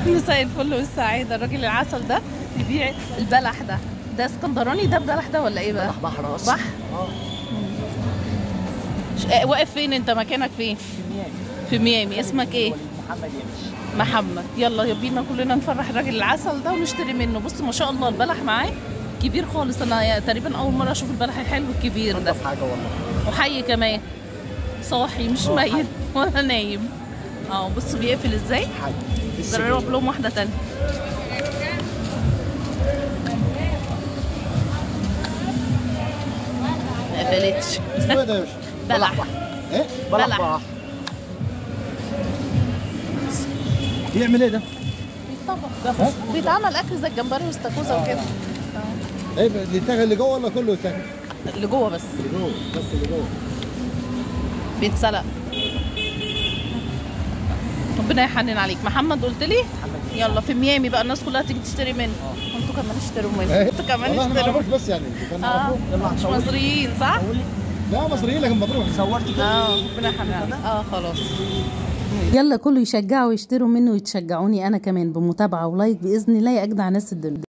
مساء الفل والسعادة. الراجل العسل ده بيبيع البلح ده اسكندراني، ده البلح ده ولا ايه بقى؟ بلح بحر اصلا. بحر. واقف فين انت؟ مكانك فين؟ في ميامي. في ميامي. اسمك ايه؟ محمد يمشي. محمد. يلا بينا كلنا نفرح الراجل العسل ده ونشتري منه. بص ما شاء الله البلح معاه كبير خالص. انا تقريبا اول مرة اشوف البلح الحلو الكبير ده. في حاجه والله. وحي كمان، صاحي مش ميت ولا نايم. بص بيقفل ازاي. حي. جرب لهم واحدة تانية. ما قفلتش. اسمه ايه ده يا باشا؟ بلح. ايه؟ بلح بحر. بيعمل ايه ده؟ بيتطبخ. بيتعمل اكل زي الجمبري واستاكوزا وكده. ايه بيتاكل اللي جوه ولا كله يتاكل؟ اللي جوه بس. اللي جوه بس اللي جوه. بيتسلق. ربنا يحنن عليك. محمد قلت لي؟ يلا في ميامي بقى الناس كلها تيجي تشتري منه. انتوا كمان اشتروا منه. انتوا كمان اشتروا. والله ما نعرفش بس يعني مش مصريين صح؟ لا مصريين لكن مضروب. صورت كده. ربنا يحنن عليك. خلاص. يلا كله يشجعوا ويشتروا منه ويتشجعوني انا كمان بمتابعه ولايك باذن الله يا اجدع ناس الدنيا.